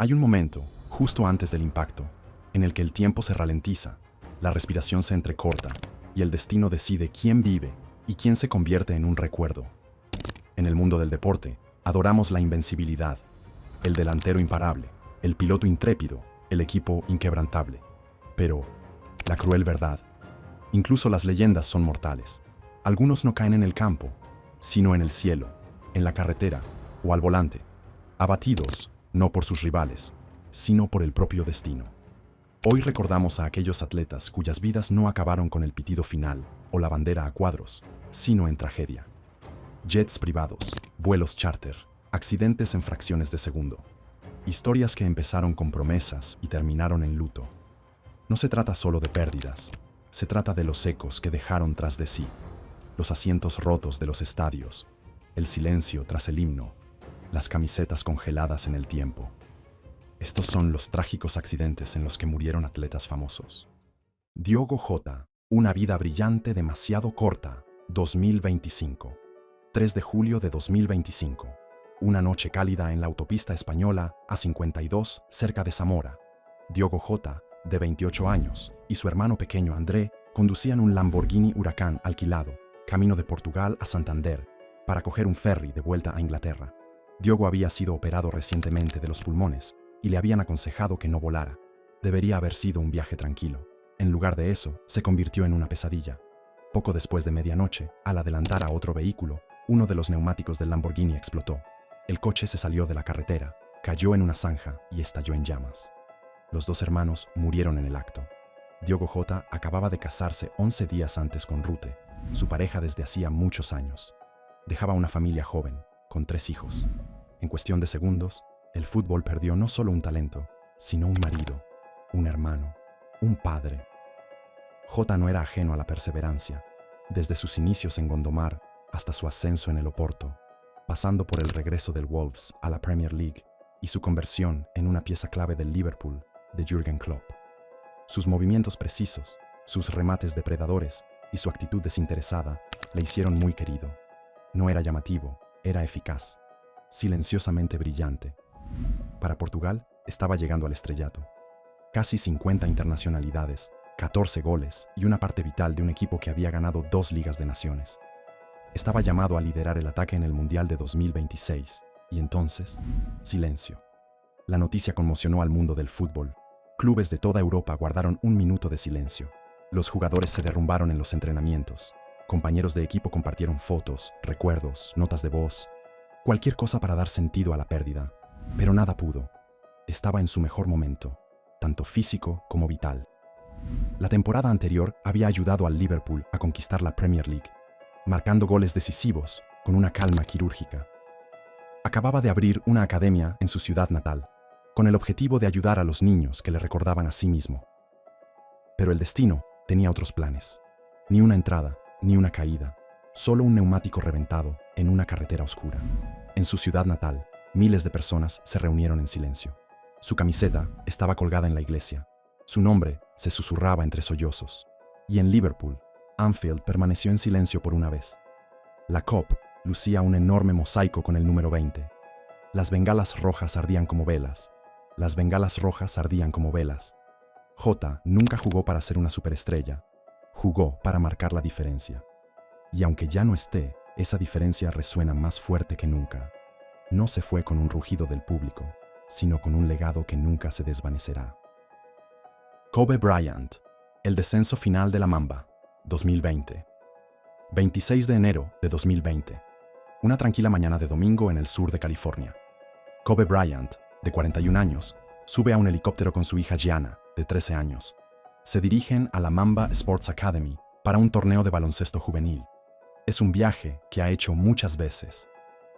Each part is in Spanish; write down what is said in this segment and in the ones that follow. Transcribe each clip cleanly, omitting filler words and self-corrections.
Hay un momento, justo antes del impacto, en el que el tiempo se ralentiza, la respiración se entrecorta y el destino decide quién vive y quién se convierte en un recuerdo. En el mundo del deporte, adoramos la invencibilidad, el delantero imparable, el piloto intrépido, el equipo inquebrantable. Pero, la cruel verdad, incluso las leyendas son mortales. Algunos no caen en el campo, sino en el cielo, en la carretera o al volante, abatidos no por sus rivales, sino por el propio destino. Hoy recordamos a aquellos atletas cuyas vidas no acabaron con el pitido final o la bandera a cuadros, sino en tragedia. Jets privados, vuelos charter, accidentes en fracciones de segundo. Historias que empezaron con promesas y terminaron en luto. No se trata solo de pérdidas, se trata de los ecos que dejaron tras de sí, los asientos rotos de los estadios, el silencio tras el himno, las camisetas congeladas en el tiempo. Estos son los trágicos accidentes en los que murieron atletas famosos. Diogo Jota, una vida brillante demasiado corta, 2025. 3 de julio de 2025. Una noche cálida en la autopista española A52, cerca de Zamora. Diogo Jota, de 28 años, y su hermano pequeño André conducían un Lamborghini Huracán alquilado, camino de Portugal a Santander, para coger un ferry de vuelta a Inglaterra. Diogo había sido operado recientemente de los pulmones y le habían aconsejado que no volara. Debería haber sido un viaje tranquilo. En lugar de eso, se convirtió en una pesadilla. Poco después de medianoche, al adelantar a otro vehículo, uno de los neumáticos del Lamborghini explotó. El coche se salió de la carretera, cayó en una zanja y estalló en llamas. Los dos hermanos murieron en el acto. Diogo Jota acababa de casarse 11 días antes con Rute, su pareja desde hacía muchos años. Dejaba una familia joven, con 3 hijos. En cuestión de segundos, el fútbol perdió no solo un talento, sino un marido, un hermano, un padre. Jota no era ajeno a la perseverancia, desde sus inicios en Gondomar hasta su ascenso en el Oporto, pasando por el regreso del Wolves a la Premier League y su conversión en una pieza clave del Liverpool de Jürgen Klopp. Sus movimientos precisos, sus remates depredadores y su actitud desinteresada le hicieron muy querido. No era llamativo, era eficaz, silenciosamente brillante. Para Portugal, estaba llegando al estrellato. Casi 50 internacionalidades, 14 goles y una parte vital de un equipo que había ganado 2 Ligas de Naciones. Estaba llamado a liderar el ataque en el Mundial de 2026, y entonces, silencio. La noticia conmocionó al mundo del fútbol. Clubes de toda Europa guardaron un minuto de silencio. Los jugadores se derrumbaron en los entrenamientos. Compañeros de equipo compartieron fotos, recuerdos, notas de voz, cualquier cosa para dar sentido a la pérdida. Pero nada pudo. Estaba en su mejor momento, tanto físico como vital. La temporada anterior había ayudado al Liverpool a conquistar la Premier League, marcando goles decisivos con una calma quirúrgica. Acababa de abrir una academia en su ciudad natal, con el objetivo de ayudar a los niños que le recordaban a sí mismo. Pero el destino tenía otros planes. Ni una entrada, ni una caída, solo un neumático reventado en una carretera oscura. En su ciudad natal, miles de personas se reunieron en silencio. Su camiseta estaba colgada en la iglesia. Su nombre se susurraba entre sollozos. Y en Liverpool, Anfield permaneció en silencio por una vez. La COP lucía un enorme mosaico con el número 20. Las bengalas rojas ardían como velas. Las bengalas rojas ardían como velas. Jota nunca jugó para ser una superestrella. Jugó para marcar la diferencia. Y aunque ya no esté, esa diferencia resuena más fuerte que nunca. No se fue con un rugido del público, sino con un legado que nunca se desvanecerá. Kobe Bryant, el descenso final de la Mamba, 2020. 26 de enero de 2020. Una tranquila mañana de domingo en el sur de California. Kobe Bryant, de 41 años, sube a un helicóptero con su hija Gianna, de 13 años. Se dirigen a la Mamba Sports Academy para un torneo de baloncesto juvenil. Es un viaje que ha hecho muchas veces.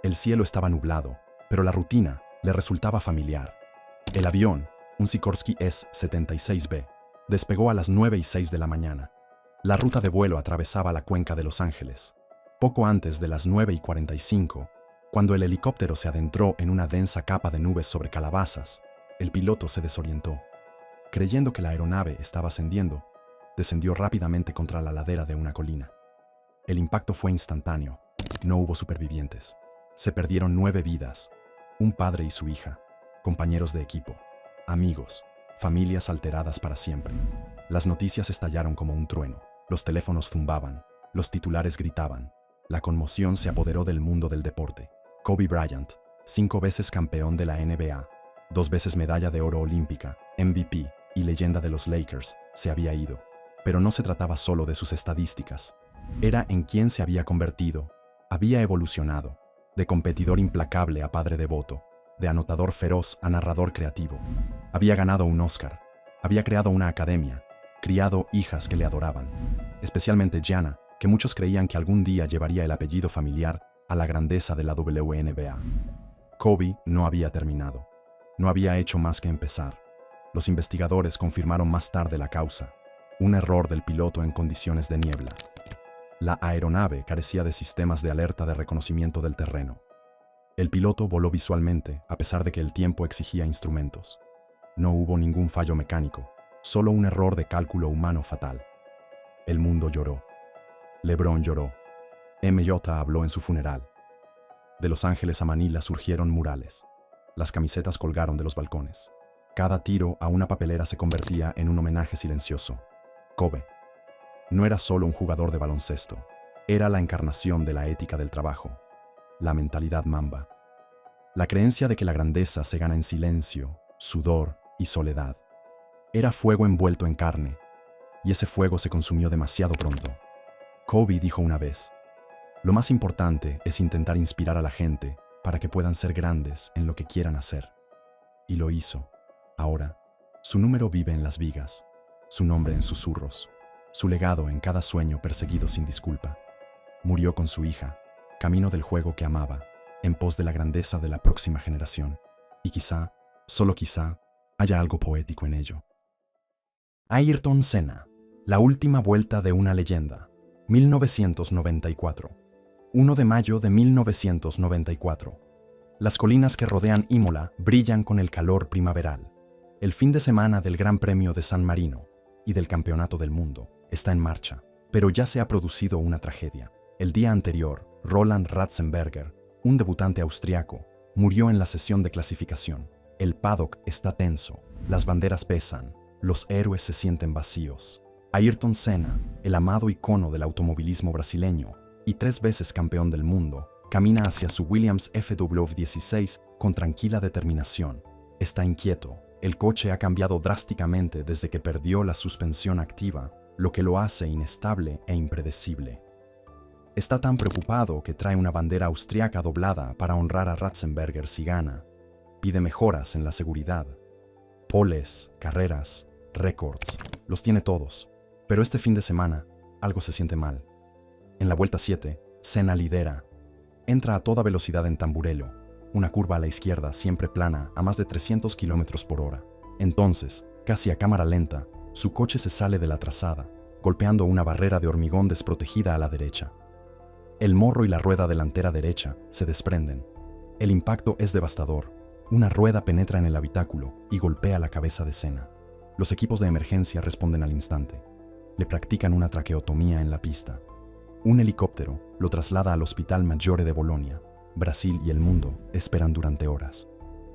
El cielo estaba nublado, pero la rutina le resultaba familiar. El avión, un Sikorsky S-76B, despegó a las 9:06 de la mañana. La ruta de vuelo atravesaba la cuenca de Los Ángeles. Poco antes de las 9:45, cuando el helicóptero se adentró en una densa capa de nubes sobre Calabazas, el piloto se desorientó. Creyendo que la aeronave estaba ascendiendo, descendió rápidamente contra la ladera de una colina. El impacto fue instantáneo. No hubo supervivientes. Se perdieron 9 vidas, un padre y su hija. compañeros de equipo, amigos, familias alteradas para siempre. Las noticias estallaron como un trueno, los teléfonos zumbaban, los titulares gritaban. La conmoción se apoderó del mundo del deporte. Kobe Bryant, 5 veces campeón de la NBA, 2 veces medalla de oro olímpica, MVP y leyenda de los Lakers, se había ido. Pero no se trataba solo de sus estadísticas. Era en quien se había convertido. Había evolucionado, de competidor implacable a padre devoto, de anotador feroz a narrador creativo. Había ganado un Oscar, había creado una academia, criado hijas que le adoraban, especialmente Gianna, que muchos creían que algún día llevaría el apellido familiar a la grandeza de la WNBA. Kobe no había terminado, no había hecho más que empezar. Los investigadores confirmaron más tarde la causa, un error del piloto en condiciones de niebla. La aeronave carecía de sistemas de alerta de reconocimiento del terreno. El piloto voló visualmente, a pesar de que el tiempo exigía instrumentos. No hubo ningún fallo mecánico, solo un error de cálculo humano fatal. El mundo lloró. LeBron lloró. MJ habló en su funeral. De Los Ángeles a Manila surgieron murales. Las camisetas colgaron de los balcones. Cada tiro a una papelera se convertía en un homenaje silencioso. Kobe no era solo un jugador de baloncesto, era la encarnación de la ética del trabajo, la mentalidad Mamba, la creencia de que la grandeza se gana en silencio, sudor y soledad. Era fuego envuelto en carne, y ese fuego se consumió demasiado pronto. Kobe dijo una vez: lo más importante es intentar inspirar a la gente para que puedan ser grandes en lo que quieran hacer. Y lo hizo. Ahora, su número vive en las vigas, su nombre en susurros, su legado en cada sueño perseguido sin disculpa. Murió con su hija, camino del juego que amaba, en pos de la grandeza de la próxima generación. Y quizá, solo quizá, haya algo poético en ello. Ayrton Senna, la última vuelta de una leyenda, 1994. 1 de mayo de 1994. Las colinas que rodean Imola brillan con el calor primaveral. El fin de semana del Gran Premio de San Marino y del Campeonato del Mundo está en marcha, pero ya se ha producido una tragedia. El día anterior, Roland Ratzenberger, un debutante austriaco, murió en la sesión de clasificación. El paddock está tenso, las banderas pesan, los héroes se sienten vacíos. Ayrton Senna, el amado icono del automovilismo brasileño y 3 veces campeón del mundo, camina hacia su Williams FW16 con tranquila determinación. Está inquieto. El coche ha cambiado drásticamente desde que perdió la suspensión activa, lo que lo hace inestable e impredecible. Está tan preocupado que trae una bandera austriaca doblada para honrar a Ratzenberger si gana. Pide mejoras en la seguridad. Poles, carreras, récords, los tiene todos. Pero este fin de semana, algo se siente mal. En la vuelta 7, Senna lidera. Entra a toda velocidad en Tamburello, una curva a la izquierda siempre plana a más de 300 km por hora. Entonces, casi a cámara lenta, su coche se sale de la trazada, golpeando una barrera de hormigón desprotegida a la derecha. El morro y la rueda delantera derecha se desprenden. El impacto es devastador. Una rueda penetra en el habitáculo y golpea la cabeza de Senna. Los equipos de emergencia responden al instante. Le practican una traqueotomía en la pista. Un helicóptero lo traslada al Hospital Maggiore de Bolonia. Brasil y el mundo esperan durante horas.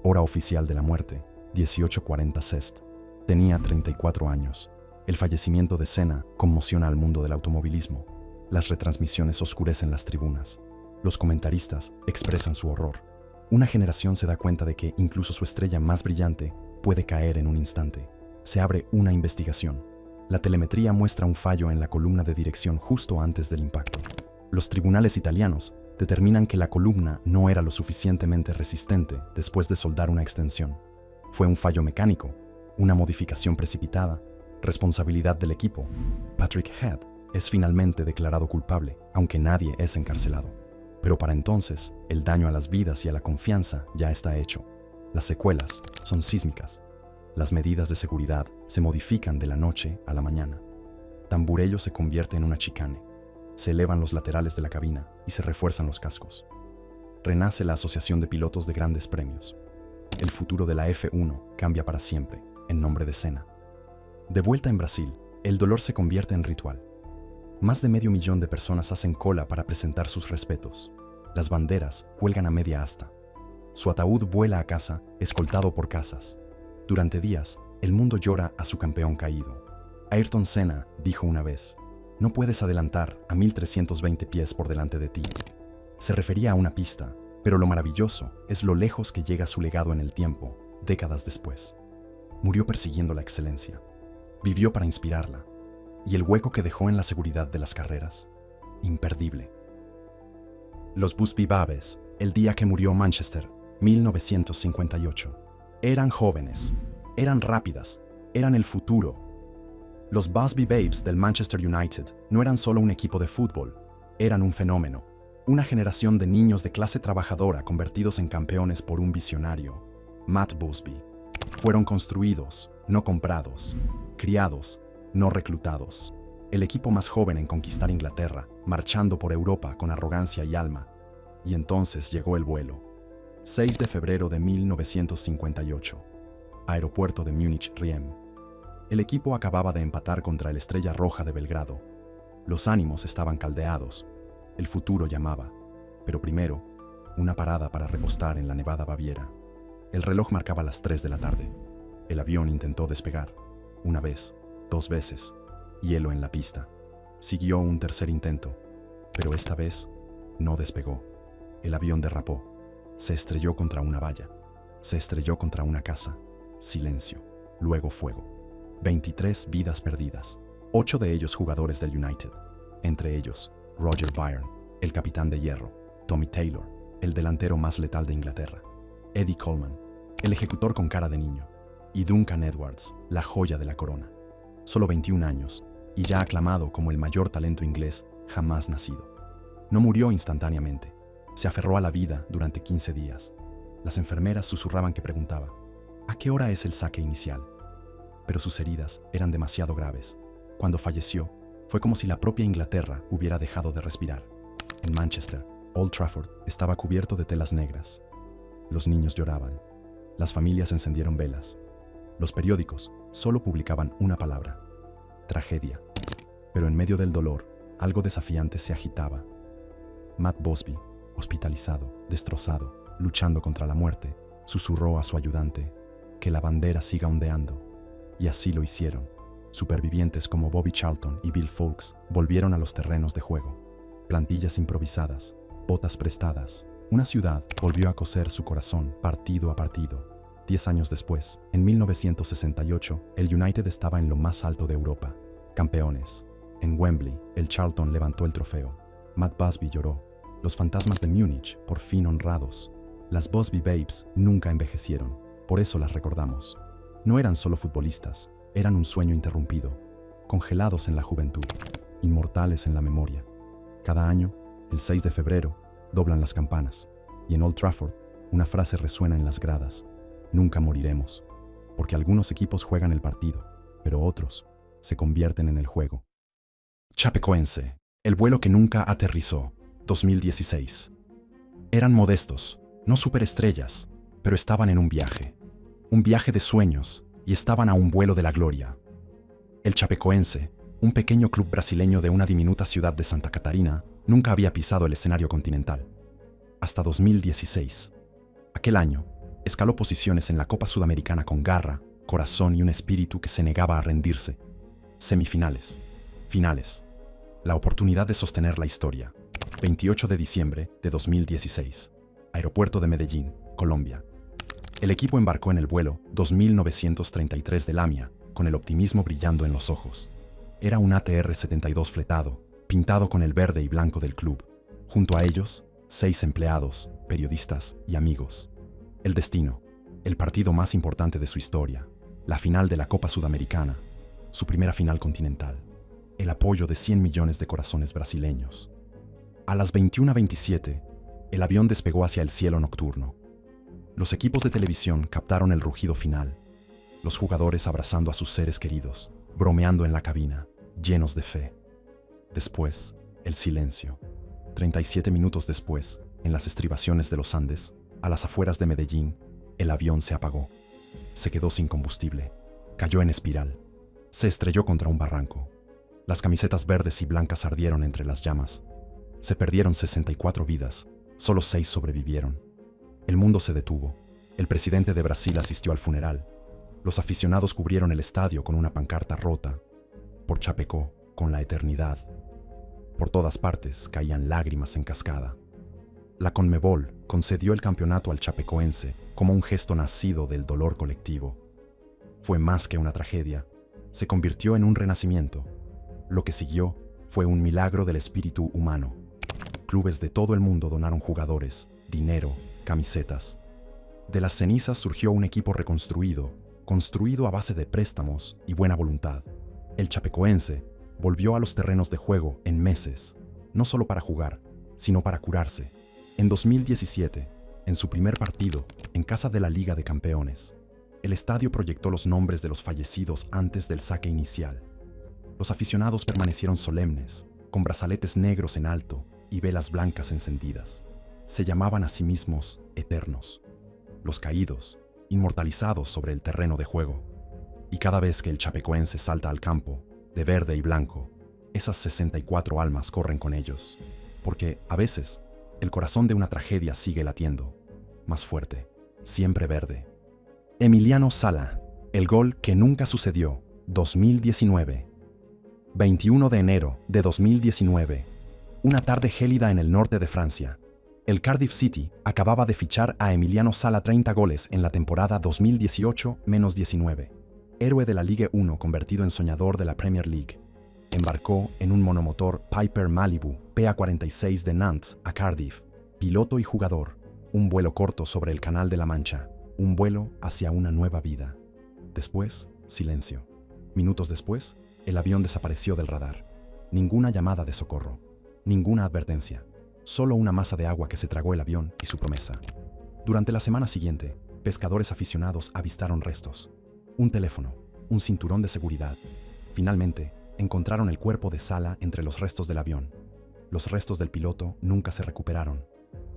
Hora oficial de la muerte, 18:40 Cest. Tenía 34 años. El fallecimiento de Senna conmociona al mundo del automovilismo. Las retransmisiones oscurecen las tribunas. Los comentaristas expresan su horror. Una generación se da cuenta de que incluso su estrella más brillante puede caer en un instante. Se abre una investigación. La telemetría muestra un fallo en la columna de dirección justo antes del impacto. Los tribunales italianos determinan que la columna no era lo suficientemente resistente después de soldar una extensión. Fue un fallo mecánico, una modificación precipitada, responsabilidad del equipo. Patrick Head es finalmente declarado culpable, aunque nadie es encarcelado. Pero para entonces, el daño a las vidas y a la confianza ya está hecho. Las secuelas son sísmicas. Las medidas de seguridad se modifican de la noche a la mañana. Tamburello se convierte en una chicane. Se elevan los laterales de la cabina y se refuerzan los cascos. Renace la Asociación de Pilotos de Grandes Premios. El futuro de la F1 cambia para siempre, en nombre de Senna. De vuelta en Brasil, el dolor se convierte en ritual. Más de 500,000 de personas hacen cola para presentar sus respetos. Las banderas cuelgan a media asta. Su ataúd vuela a casa, escoltado por casas. Durante días, el mundo llora a su campeón caído. Ayrton Senna dijo una vez: "No puedes adelantar a 1320 pies por delante de ti". Se refería a una pista, pero lo maravilloso es lo lejos que llega su legado en el tiempo, décadas después. Murió persiguiendo la excelencia. Vivió para inspirarla. Y el hueco que dejó en la seguridad de las carreras, imperdible. Los Busby Babes, el día que murió Manchester, 1958. Eran jóvenes, eran rápidas, eran el futuro. Los Busby Babes del Manchester United no eran solo un equipo de fútbol, eran un fenómeno, una generación de niños de clase trabajadora convertidos en campeones por un visionario, Matt Busby. Fueron construidos, no comprados, criados, no reclutados. El equipo más joven en conquistar Inglaterra, marchando por Europa con arrogancia y alma. Y entonces llegó el vuelo. 6 de febrero de 1958. Aeropuerto de Múnich-Riem. El equipo acababa de empatar contra el Estrella Roja de Belgrado. Los ánimos estaban caldeados. El futuro llamaba. Pero primero, una parada para repostar en la nevada Baviera. El reloj marcaba las 3 de la tarde. El avión intentó despegar. Una vez, 2 veces. Hielo en la pista. Siguió un tercer intento. Pero esta vez, no despegó. El avión derrapó. Se estrelló contra una valla. Se estrelló contra una casa. Silencio. Luego fuego. 23 vidas perdidas. 8 de ellos jugadores del United. Entre ellos, Roger Byrne, el capitán de hierro. Tommy Taylor, el delantero más letal de Inglaterra. Eddie Coleman, el ejecutor con cara de niño. Y Duncan Edwards, la joya de la corona. Solo 21 años, y ya aclamado como el mayor talento inglés jamás nacido. No murió instantáneamente. Se aferró a la vida durante 15 días. Las enfermeras susurraban que preguntaba: ¿a qué hora es el saque inicial? Pero sus heridas eran demasiado graves. Cuando falleció, fue como si la propia Inglaterra hubiera dejado de respirar. En Manchester, Old Trafford estaba cubierto de telas negras. Los niños lloraban. Las familias encendieron velas. Los periódicos solo publicaban una palabra: tragedia. Pero en medio del dolor, algo desafiante se agitaba. Matt Busby, hospitalizado, destrozado, luchando contra la muerte, susurró a su ayudante: que la bandera siga ondeando. Y así lo hicieron. Supervivientes como Bobby Charlton y Bill Foulkes volvieron a los terrenos de juego. Plantillas improvisadas, botas prestadas. Una ciudad volvió a coser su corazón partido a partido. 10 años después, en 1968, el United estaba en lo más alto de Europa. Campeones. En Wembley, el Charlton levantó el trofeo. Matt Busby lloró. Los fantasmas de Múnich, por fin honrados. Las Busby Babes nunca envejecieron, por eso las recordamos. No eran solo futbolistas, eran un sueño interrumpido, congelados en la juventud, inmortales en la memoria. Cada año, el 6 de febrero, doblan las campanas, y en Old Trafford, una frase resuena en las gradas: nunca moriremos, porque algunos equipos juegan el partido, pero otros se convierten en el juego. Chapecoense, el vuelo que nunca aterrizó, 2016. Eran modestos, no superestrellas, pero estaban en un viaje de sueños, y estaban a un vuelo de la gloria. El Chapecoense, un pequeño club brasileño de una diminuta ciudad de Santa Catarina, nunca había pisado el escenario continental. Hasta 2016. Aquel año, escaló posiciones en la Copa Sudamericana con garra, corazón y un espíritu que se negaba a rendirse. Semifinales. Finales. La oportunidad de sostener la historia. 28 de diciembre de 2016. Aeropuerto de Medellín, Colombia. El equipo embarcó en el vuelo 2933 de Lamia, con el optimismo brillando en los ojos. Era un ATR-72 fletado, pintado con el verde y blanco del club. Junto a ellos, 6 empleados, periodistas y amigos. El destino, el partido más importante de su historia, la final de la Copa Sudamericana, su primera final continental, el apoyo de 100 millones de corazones brasileños. A las 21:27, el avión despegó hacia el cielo nocturno. Los equipos de televisión captaron el rugido final, los jugadores abrazando a sus seres queridos, bromeando en la cabina, llenos de fe. Después, el silencio. 37 minutos después, en las estribaciones de los Andes, a las afueras de Medellín, el avión se apagó. Se quedó sin combustible. Cayó en espiral. Se estrelló contra un barranco. Las camisetas verdes y blancas ardieron entre las llamas. Se perdieron 64 vidas. Solo 6 sobrevivieron. El mundo se detuvo. El presidente de Brasil asistió al funeral. Los aficionados cubrieron el estadio con una pancarta rota. Por Chapecó, con la eternidad. Por todas partes caían lágrimas en cascada. La Conmebol concedió el campeonato al chapecoense como un gesto nacido del dolor colectivo. Fue más que una tragedia, se convirtió en un renacimiento. Lo que siguió fue un milagro del espíritu humano. Clubes de todo el mundo donaron jugadores, dinero, camisetas. De las cenizas surgió un equipo reconstruido, construido a base de préstamos y buena voluntad. El chapecoense volvió a los terrenos de juego en meses, no solo para jugar, sino para curarse. En 2017, en su primer partido, en casa de la Liga de Campeones, el estadio proyectó los nombres de los fallecidos antes del saque inicial. Los aficionados permanecieron solemnes, con brazaletes negros en alto y velas blancas encendidas. Se llamaban a sí mismos eternos. Los caídos, inmortalizados sobre el terreno de juego. Y cada vez que el chapecoense salta al campo, de verde y blanco, esas 64 almas corren con ellos. Porque, a veces, el corazón de una tragedia sigue latiendo, más fuerte, siempre verde. Emiliano Sala, el gol que nunca sucedió, 2019. 21 de enero de 2019. Una tarde gélida en el norte de Francia. El Cardiff City acababa de fichar a Emiliano Sala 30 goles en la temporada 2018-19. Héroe de la Ligue 1 convertido en soñador de la Premier League. Embarcó en un monomotor Piper Malibu PA46 de Nantes a Cardiff. Piloto y jugador. Un vuelo corto sobre el Canal de la Mancha. Un vuelo hacia una nueva vida. Después, silencio. Minutos después, el avión desapareció del radar. Ninguna llamada de socorro. Ninguna advertencia. Solo una masa de agua que se tragó el avión y su promesa. Durante la semana siguiente, pescadores aficionados avistaron restos. Un teléfono, un cinturón de seguridad. Finalmente, encontraron el cuerpo de Sala entre los restos del avión. Los restos del piloto nunca se recuperaron.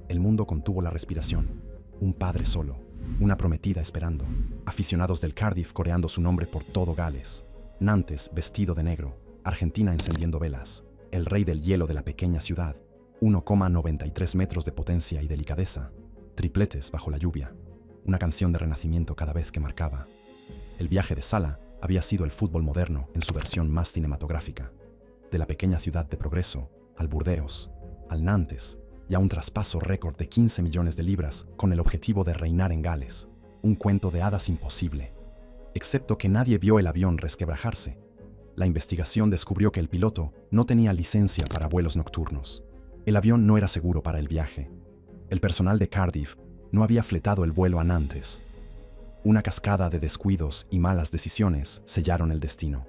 El mundo contuvo la respiración. Un padre solo, una prometida esperando. Aficionados del Cardiff coreando su nombre por todo Gales. Nantes vestido de negro. Argentina encendiendo velas. El rey del hielo de la pequeña ciudad. 1,93 metros de potencia y delicadeza. Tripletes bajo la lluvia. Una canción de renacimiento cada vez que marcaba. El viaje de Sala había sido el fútbol moderno en su versión más cinematográfica. De la pequeña ciudad de Progreso, al Burdeos, al Nantes y a un traspaso récord de 15 millones de libras con el objetivo de reinar en Gales. Un cuento de hadas imposible. Excepto que nadie vio el avión resquebrajarse. La investigación descubrió que el piloto no tenía licencia para vuelos nocturnos. El avión no era seguro para el viaje. El personal de Cardiff no había fletado el vuelo a Nantes. Una cascada de descuidos y malas decisiones sellaron el destino.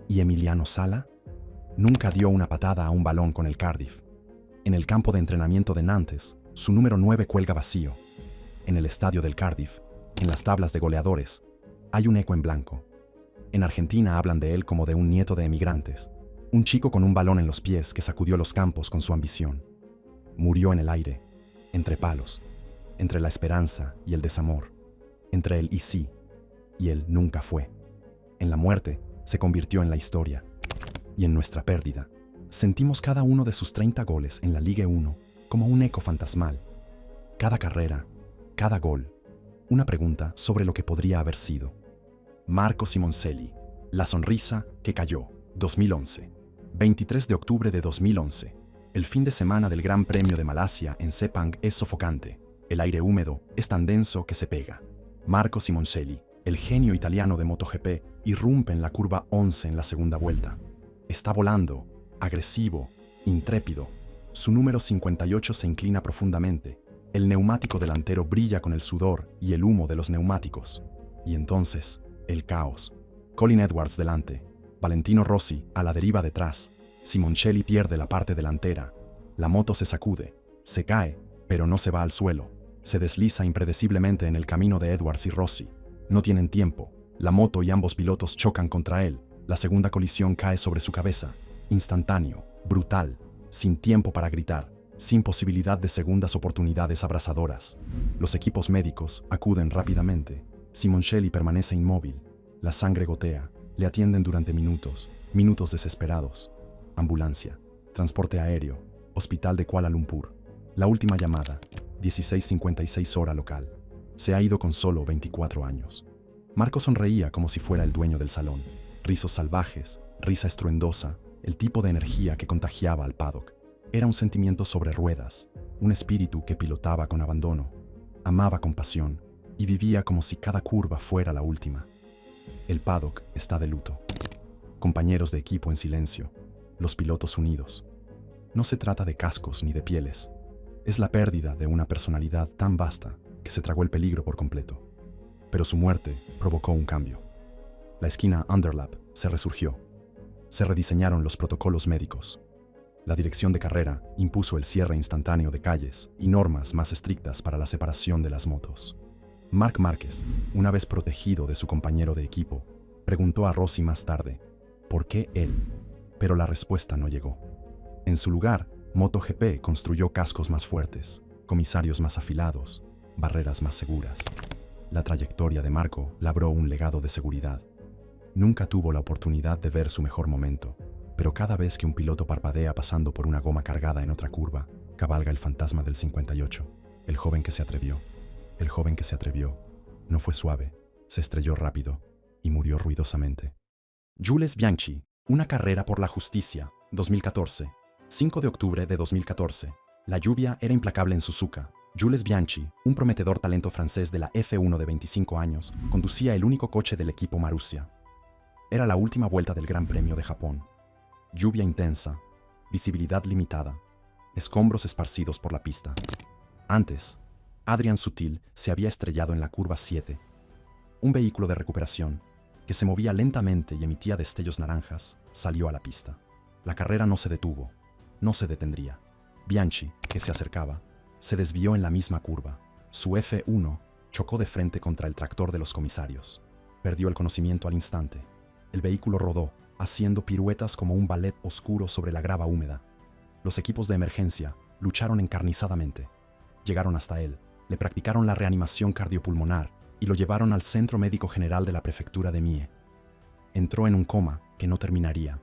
¿Y Emiliano Sala? Nunca dio una patada a un balón con el Cardiff. En el campo de entrenamiento de Nantes, su número 9 cuelga vacío. En el estadio del Cardiff, en las tablas de goleadores, hay un eco en blanco. En Argentina hablan de él como de un nieto de emigrantes, un chico con un balón en los pies que sacudió los campos con su ambición. Murió en el aire, entre palos, entre la esperanza y el desamor, entre el y sí y el nunca fue. En la muerte se convirtió en la historia, y en nuestra pérdida sentimos cada uno de sus 30 goles en la Ligue 1 como un eco fantasmal. Cada carrera, cada gol, una pregunta sobre lo que podría haber sido. Marco Simoncelli, La sonrisa que cayó, 2011. 23 de octubre de 2011. El fin de semana del Gran Premio de Malasia en Sepang es sofocante. El aire húmedo es tan denso que se pega. Marco Simoncelli, el genio italiano de MotoGP, irrumpe en la curva 11 en la segunda vuelta. Está volando, agresivo, intrépido. Su número 58 se inclina profundamente. El neumático delantero brilla con el sudor y el humo de los neumáticos. Y entonces, el caos. Colin Edwards delante. Valentino Rossi a la deriva detrás. Simoncelli pierde la parte delantera. La moto se sacude. Se cae, pero no se va al suelo. Se desliza impredeciblemente en el camino de Edwards y Rossi. No tienen tiempo. La moto y ambos pilotos chocan contra él. La segunda colisión cae sobre su cabeza. Instantáneo, brutal, sin tiempo para gritar, sin posibilidad de segundas oportunidades abrasadoras. Los equipos médicos acuden rápidamente. Simoncelli permanece inmóvil. La sangre gotea. Le atienden durante minutos, minutos desesperados. Ambulancia, transporte aéreo, hospital de Kuala Lumpur. La última llamada. 16:56 hora local. Se ha ido con solo 24 años. Marco sonreía como si fuera el dueño del salón. Rizos salvajes, risa estruendosa, el tipo de energía que contagiaba al paddock. Era un sentimiento sobre ruedas, un espíritu que pilotaba con abandono, amaba con pasión y vivía como si cada curva fuera la última. El paddock está de luto. Compañeros de equipo en silencio, los pilotos unidos. No se trata de cascos ni de pieles. Es la pérdida de una personalidad tan vasta que se tragó el peligro por completo. Pero su muerte provocó un cambio. La esquina Underlap se resurgió. Se rediseñaron los protocolos médicos. La dirección de carrera impuso el cierre instantáneo de calles y normas más estrictas para la separación de las motos. Marc Márquez, una vez protegido de su compañero de equipo, preguntó a Rossi más tarde, ¿por qué él? Pero la respuesta no llegó. En su lugar, MotoGP construyó cascos más fuertes, comisarios más afilados, barreras más seguras. La trayectoria de Marco labró un legado de seguridad. Nunca tuvo la oportunidad de ver su mejor momento, pero cada vez que un piloto parpadea pasando por una goma cargada en otra curva, cabalga el fantasma del 58, el joven que se atrevió. El joven que se atrevió. No fue suave, se estrelló rápido y murió ruidosamente. Jules Bianchi, una carrera por la justicia, 2014. 5 de octubre de 2014. La lluvia era implacable en Suzuka. Jules Bianchi, un prometedor talento francés de la F1 de 25 años, conducía el único coche del equipo Marussia. Era la última vuelta del Gran Premio de Japón. Lluvia intensa, visibilidad limitada, escombros esparcidos por la pista. Antes, Adrian Sutil se había estrellado en la curva 7. Un vehículo de recuperación, que se movía lentamente y emitía destellos naranjas, salió a la pista. La carrera no se detuvo, no se detendría. Bianchi, que se acercaba, se desvió en la misma curva. Su F1 chocó de frente contra el tractor de los comisarios. Perdió el conocimiento al instante. El vehículo rodó, haciendo piruetas como un ballet oscuro sobre la grava húmeda. Los equipos de emergencia lucharon encarnizadamente. Llegaron hasta él, le practicaron la reanimación cardiopulmonar y lo llevaron al Centro Médico General de la Prefectura de Mie. Entró en un coma que no terminaría.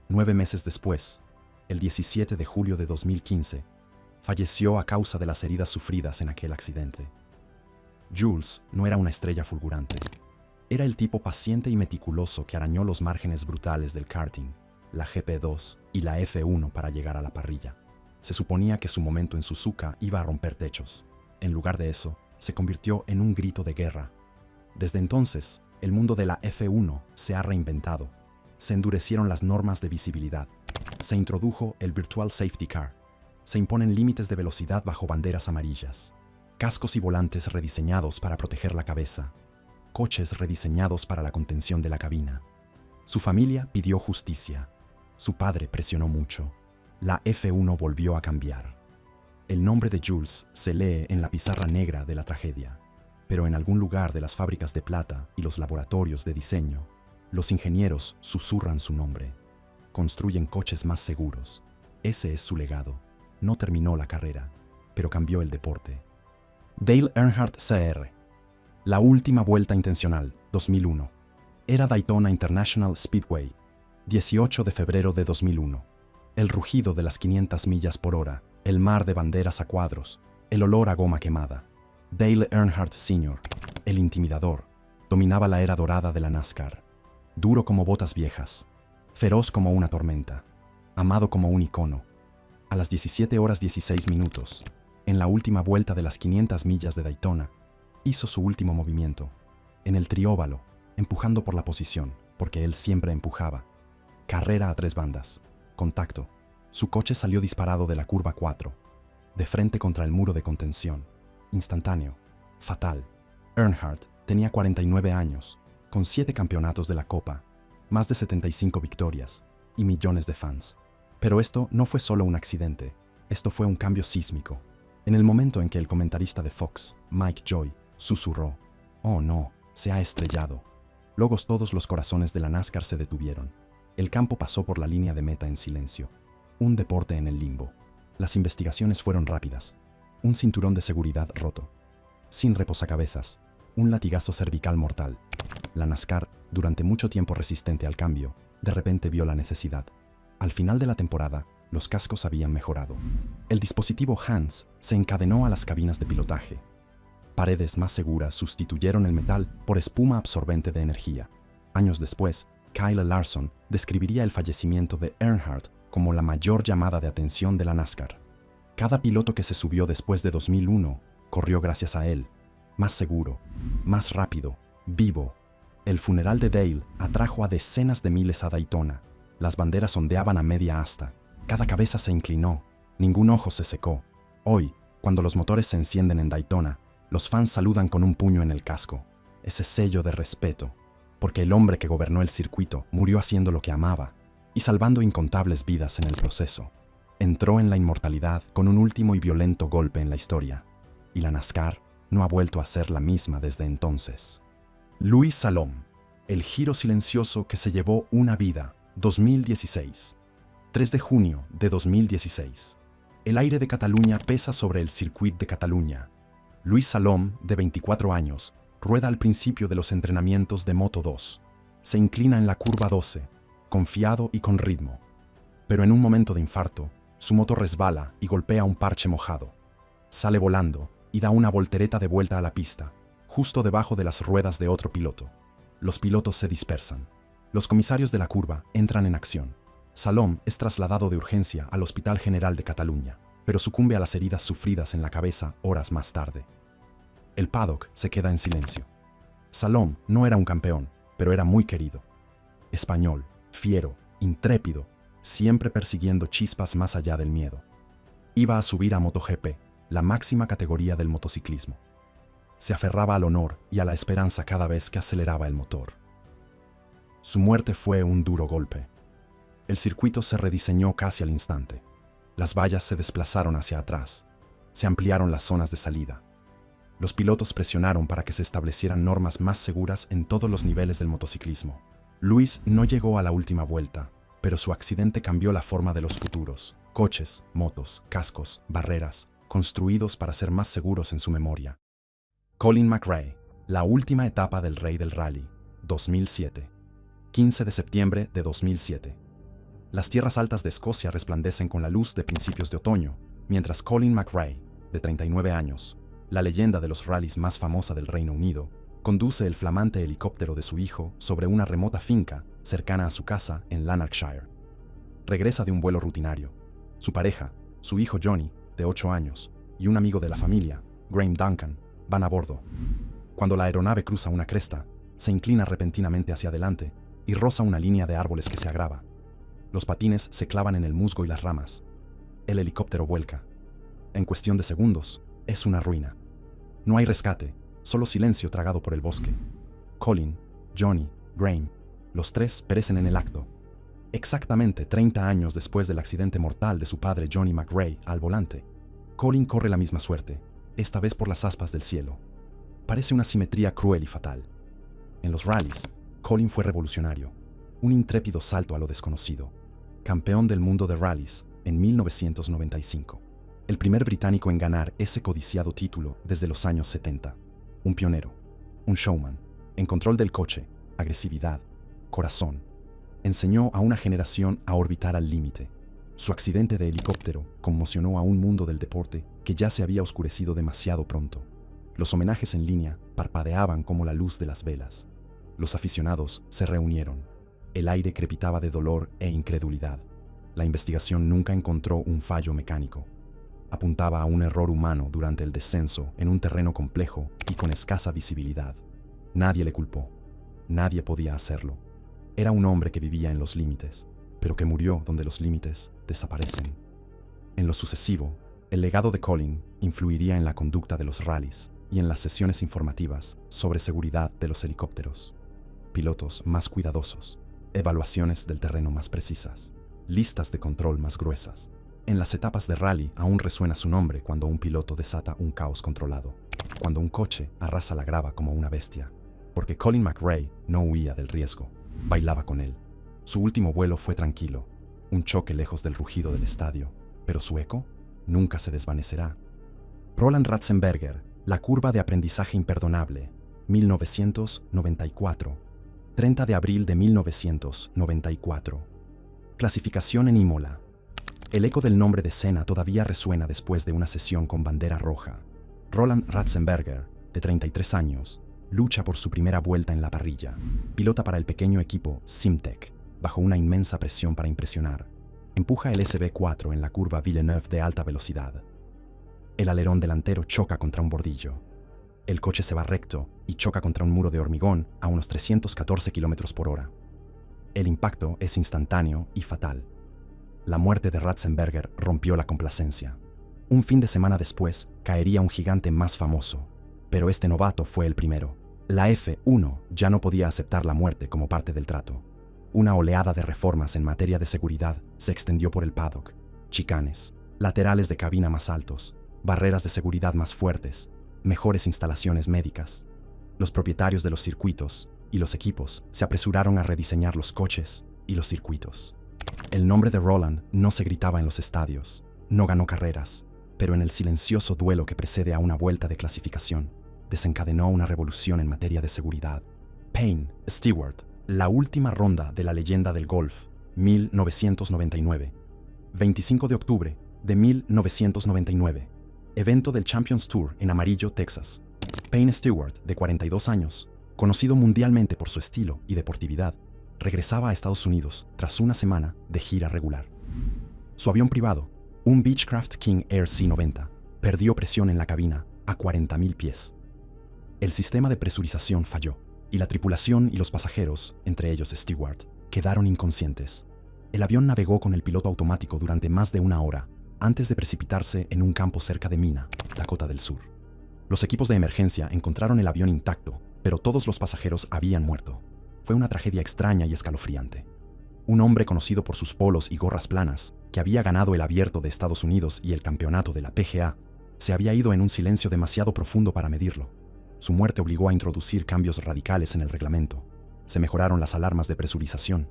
9 meses después, el 17 de julio de 2015, falleció a causa de las heridas sufridas en aquel accidente. Jules no era una estrella fulgurante. Era el tipo paciente y meticuloso que arañó los márgenes brutales del karting, la GP2 y la F1 para llegar a la parrilla. Se suponía que su momento en Suzuka iba a romper techos. En lugar de eso, se convirtió en un grito de guerra. Desde entonces, el mundo de la F1 se ha reinventado. Se endurecieron las normas de visibilidad. Se introdujo el Virtual Safety Car. Se imponen límites de velocidad bajo banderas amarillas. Cascos y volantes rediseñados para proteger la cabeza. Coches rediseñados para la contención de la cabina. Su familia pidió justicia. Su padre presionó mucho. La F1 volvió a cambiar. El nombre de Jules se lee en la pizarra negra de la tragedia, pero en algún lugar de las fábricas de plata y los laboratorios de diseño, los ingenieros susurran su nombre. Construyen coches más seguros. Ese es su legado. No terminó la carrera, pero cambió el deporte. Dale Earnhardt Sr. La última vuelta intencional, 2001. Era Daytona International Speedway, 18 de febrero de 2001. El rugido de las 500 millas por hora, el mar de banderas a cuadros, el olor a goma quemada. Dale Earnhardt Sr., el intimidador, dominaba la era dorada de la NASCAR. Duro como botas viejas, feroz como una tormenta, amado como un icono. A las 17 horas 16 minutos, en la última vuelta de las 500 millas de Daytona, hizo su último movimiento, en el trióvalo, empujando por la posición, porque él siempre empujaba. Carrera a 3 bandas. Contacto. Su coche salió disparado de la curva 4, de frente contra el muro de contención. Instantáneo. Fatal. Earnhardt tenía 49 años, con 7 campeonatos de la Copa, más de 75 victorias y millones de fans. Pero esto no fue solo un accidente, esto fue un cambio sísmico. En el momento en que el comentarista de Fox, Mike Joy, susurró, «Oh no, se ha estrellado», luego todos los corazones de la NASCAR se detuvieron. El campo pasó por la línea de meta en silencio. Un deporte en el limbo. Las investigaciones fueron rápidas. Un cinturón de seguridad roto. Sin reposacabezas. Un latigazo cervical mortal. La NASCAR, durante mucho tiempo resistente al cambio, de repente vio la necesidad. Al final de la temporada, Los cascos habían mejorado. El dispositivo Hans se encadenó a las cabinas de pilotaje. Paredes más seguras sustituyeron el metal por espuma absorbente de energía. Años después, Kyle Larson describiría el fallecimiento de Earnhardt como la mayor llamada de atención de la NASCAR. Cada piloto que se subió después de 2001 corrió gracias a él. Más seguro, más rápido, vivo. El funeral de Dale atrajo a decenas de miles a Daytona. Las banderas ondeaban a media asta. Cada cabeza se inclinó. Ningún ojo se secó. Hoy, cuando los motores se encienden en Daytona, los fans saludan con un puño en el casco. Ese sello de respeto. Porque el hombre que gobernó el circuito murió haciendo lo que amaba y salvando incontables vidas en el proceso. Entró en la inmortalidad con un último y violento golpe en la historia. Y la NASCAR no ha vuelto a ser la misma desde entonces. Louis Salom, el giro silencioso que se llevó una vida, 2016. 3 de junio de 2016. El aire de Cataluña pesa sobre el Circuit de Cataluña. Louis Salom, de 24 años, rueda al principio de los entrenamientos de Moto 2. Se inclina en la curva 12, confiado y con ritmo. Pero en un momento de infarto, su moto resbala y golpea un parche mojado. Sale volando y da una voltereta de vuelta a la pista, justo debajo de las ruedas de otro piloto. Los pilotos se dispersan. Los comisarios de la curva entran en acción. Salom es trasladado de urgencia al Hospital General de Cataluña, pero sucumbe a las heridas sufridas en la cabeza horas más tarde. El paddock se queda en silencio. Salom no era un campeón, pero era muy querido. Español, fiero, intrépido, siempre persiguiendo chispas más allá del miedo. Iba a subir a MotoGP, la máxima categoría del motociclismo. Se aferraba al honor y a la esperanza cada vez que aceleraba el motor. Su muerte fue un duro golpe. El circuito se rediseñó casi al instante. Las vallas se desplazaron hacia atrás. Se ampliaron las zonas de salida. Los pilotos presionaron para que se establecieran normas más seguras en todos los niveles del motociclismo. Louis no llegó a la última vuelta, pero su accidente cambió la forma de los futuros. Coches, motos, cascos, barreras, construidos para ser más seguros en su memoria. Colin McRae, la última etapa del Rey del Rally, 2007. 15 de septiembre de 2007. Las tierras altas de Escocia resplandecen con la luz de principios de otoño, mientras Colin McRae, de 39 años, la leyenda de los rallies más famosa del Reino Unido, conduce el flamante helicóptero de su hijo sobre una remota finca cercana a su casa en Lanarkshire. Regresa de un vuelo rutinario. Su pareja, su hijo Johnny, de 8 años, y un amigo de la familia, Graham Duncan, van a bordo. Cuando la aeronave cruza una cresta, se inclina repentinamente hacia adelante y roza una línea de árboles que se agrava. Los patines se clavan en el musgo y las ramas. El helicóptero vuelca. En cuestión de segundos, es una ruina. No hay rescate, solo silencio tragado por el bosque. Colin, Johnny, Graham, los tres perecen en el acto. Exactamente 30 años después del accidente mortal de su padre Johnny McRae al volante, Colin corre la misma suerte, esta vez por las aspas del cielo. Parece una simetría cruel y fatal. En los rallies, Colin fue revolucionario, un intrépido salto a lo desconocido. Campeón del mundo de rallies en 1995. El primer británico en ganar ese codiciado título desde los años 70. Un pionero, un showman, en control del coche, agresividad, corazón. Enseñó a una generación a orbitar al límite. Su accidente de helicóptero conmocionó a un mundo del deporte que ya se había oscurecido demasiado pronto. Los homenajes en línea parpadeaban como la luz de las velas. Los aficionados se reunieron. El aire crepitaba de dolor e incredulidad. La investigación nunca encontró un fallo mecánico. Apuntaba a un error humano durante el descenso en un terreno complejo y con escasa visibilidad. Nadie le culpó. Nadie podía hacerlo. Era un hombre que vivía en los límites, pero que murió donde los límites desaparecen. En lo sucesivo, el legado de Colin influiría en la conducta de los rallies y en las sesiones informativas sobre seguridad de los helicópteros. Pilotos más cuidadosos, evaluaciones del terreno más precisas, listas de control más gruesas. En las etapas de rally aún resuena su nombre cuando un piloto desata un caos controlado, cuando un coche arrasa la grava como una bestia, porque Colin McRae no huía del riesgo, bailaba con él. Su último vuelo fue tranquilo, un choque lejos del rugido del estadio, pero su eco nunca se desvanecerá. Roland Ratzenberger, La curva de aprendizaje imperdonable, 1994. 30 de abril de 1994. Clasificación en Imola. El eco del nombre de Senna todavía resuena después de una sesión con bandera roja. Roland Ratzenberger, de 33 años, lucha por su primera vuelta en la parrilla. Pilota para el pequeño equipo Simtek, bajo una inmensa presión para impresionar. Empuja el SB4 en la curva Villeneuve de alta velocidad. El alerón delantero choca contra un bordillo. El coche se va recto y choca contra un muro de hormigón a unos 314 km por hora. El impacto es instantáneo y fatal. La muerte de Ratzenberger rompió la complacencia. Un fin de semana después, caería un gigante más famoso, pero este novato fue el primero. La F1 ya no podía aceptar la muerte como parte del trato. Una oleada de reformas en materia de seguridad se extendió por el paddock. Chicanes, laterales de cabina más altos, barreras de seguridad más fuertes, mejores instalaciones médicas. Los propietarios de los circuitos y los equipos se apresuraron a rediseñar los coches y los circuitos. El nombre de Roland no se gritaba en los estadios, no ganó carreras, pero en el silencioso duelo que precede a una vuelta de clasificación, desencadenó una revolución en materia de seguridad. Payne Stewart, la última ronda de la leyenda del golf, 1999. 25 de octubre de 1999. Evento del Champions Tour en Amarillo, Texas. Payne Stewart, de 42 años, conocido mundialmente por su estilo y deportividad, regresaba a Estados Unidos tras una semana de gira regular. Su avión privado, un Beechcraft King Air C-90, perdió presión en la cabina a 40.000 pies. El sistema de presurización falló y la tripulación y los pasajeros, entre ellos Stewart, quedaron inconscientes. El avión navegó con el piloto automático durante más de una hora antes de precipitarse en un campo cerca de Mina, Dakota del Sur. Los equipos de emergencia encontraron el avión intacto, pero todos los pasajeros habían muerto. Fue una tragedia extraña y escalofriante. Un hombre conocido por sus polos y gorras planas, que había ganado el Abierto de Estados Unidos y el campeonato de la PGA, se había ido en un silencio demasiado profundo para medirlo. Su muerte obligó a introducir cambios radicales en el reglamento. Se mejoraron las alarmas de presurización.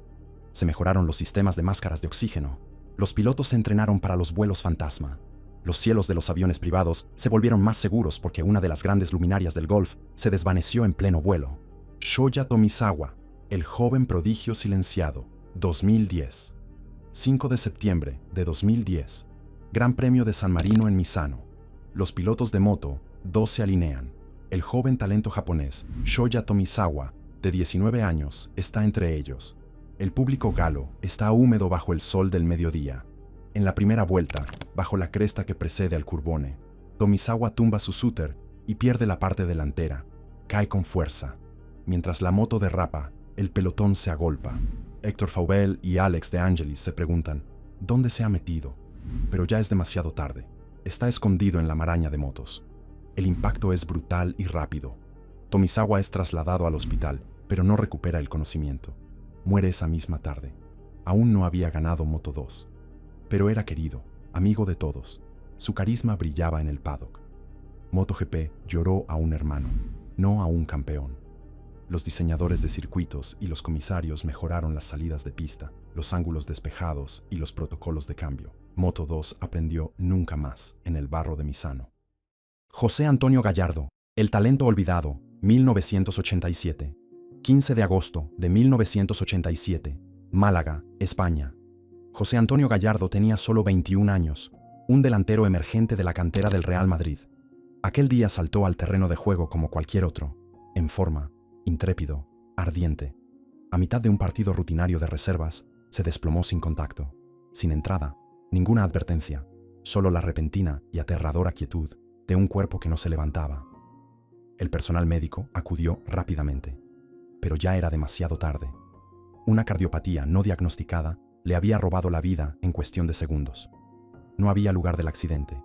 Se mejoraron los sistemas de máscaras de oxígeno. Los pilotos se entrenaron para los vuelos fantasma. Los cielos de los aviones privados se volvieron más seguros porque una de las grandes luminarias del golf se desvaneció en pleno vuelo. Shoya Tomisawa, el joven prodigio silenciado, 2010. 5 de septiembre de 2010. Gran Premio de San Marino en Misano. Los pilotos de moto, 2 se alinean. El joven talento japonés, Shoya Tomisawa, de 19 años, está entre ellos. El público galo está húmedo bajo el sol del mediodía. En la primera vuelta, bajo la cresta que precede al curbone, Tomisawa tumba su scooter y pierde la parte delantera. Cae con fuerza. Mientras la moto derrapa, el pelotón se agolpa. Héctor Faubel y Alex de Angelis se preguntan, ¿dónde se ha metido? Pero ya es demasiado tarde. Está escondido en la maraña de motos. El impacto es brutal y rápido. Tomisawa es trasladado al hospital, pero no recupera el conocimiento. Muere esa misma tarde. Aún no había ganado Moto 2. Pero era querido, amigo de todos. Su carisma brillaba en el paddock. MotoGP lloró a un hermano, no a un campeón. Los diseñadores de circuitos y los comisarios mejoraron las salidas de pista, los ángulos despejados y los protocolos de cambio. Moto 2 aprendió nunca más en el barro de Misano. José Antonio Gallardo, el talento olvidado, 1987. 15 de agosto de 1987, Málaga, España. José Antonio Gallardo tenía solo 21 años, un delantero emergente de la cantera del Real Madrid. Aquel día saltó al terreno de juego como cualquier otro, en forma, intrépido, ardiente. A mitad de un partido rutinario de reservas, se desplomó sin contacto, sin entrada, ninguna advertencia, solo la repentina y aterradora quietud de un cuerpo que no se levantaba. El personal médico acudió rápidamente, pero ya era demasiado tarde. Una cardiopatía no diagnosticada le había robado la vida en cuestión de segundos. No había lugar del accidente,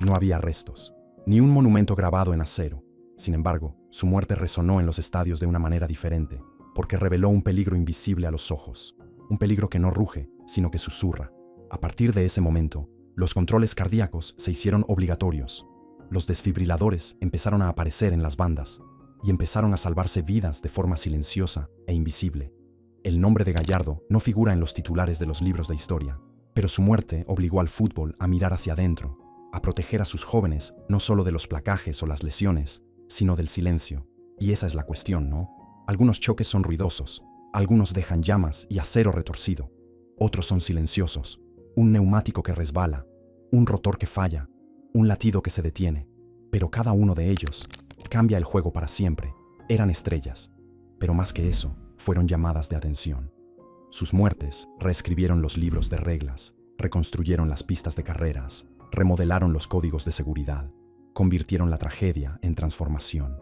no había restos, ni un monumento grabado en acero. Sin embargo, su muerte resonó en los estadios de una manera diferente, porque reveló un peligro invisible a los ojos, un peligro que no ruge, sino que susurra. A partir de ese momento, los controles cardíacos se hicieron obligatorios. Los desfibriladores empezaron a aparecer en las bandas y empezaron a salvarse vidas de forma silenciosa e invisible. El nombre de Gallardo no figura en los titulares de los libros de historia, pero su muerte obligó al fútbol a mirar hacia adentro, a proteger a sus jóvenes no solo de los placajes o las lesiones, sino del silencio. Y esa es la cuestión, ¿no? Algunos choques son ruidosos, algunos dejan llamas y acero retorcido, otros son silenciosos. un neumático que resbala, un rotor que falla, un latido que se detiene. Pero cada uno de ellos cambia el juego para siempre. Eran estrellas, pero más que eso, fueron llamadas de atención. Sus muertes reescribieron los libros de reglas, reconstruyeron las pistas de carreras, remodelaron los códigos de seguridad, convirtieron la tragedia en transformación.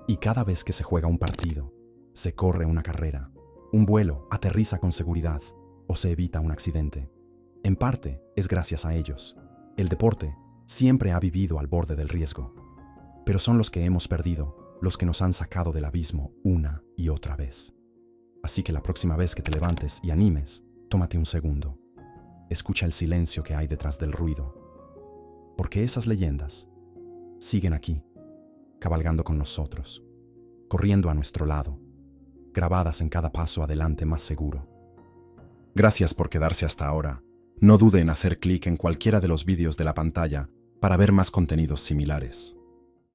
Y cada vez que se juega un partido, se corre una carrera, un vuelo aterriza con seguridad o se evita un accidente, en parte es gracias a ellos. El deporte siempre ha vivido al borde del riesgo, pero son los que hemos perdido, los que nos han sacado del abismo una y otra vez. Así que la próxima vez que te levantes y animes, tómate un segundo. Escucha el silencio que hay detrás del ruido. Porque esas leyendas siguen aquí, cabalgando con nosotros, corriendo a nuestro lado, grabadas en cada paso adelante más seguro. Gracias por quedarse hasta ahora. No dude en hacer clic en cualquiera de los vídeos de la pantalla para ver más contenidos similares.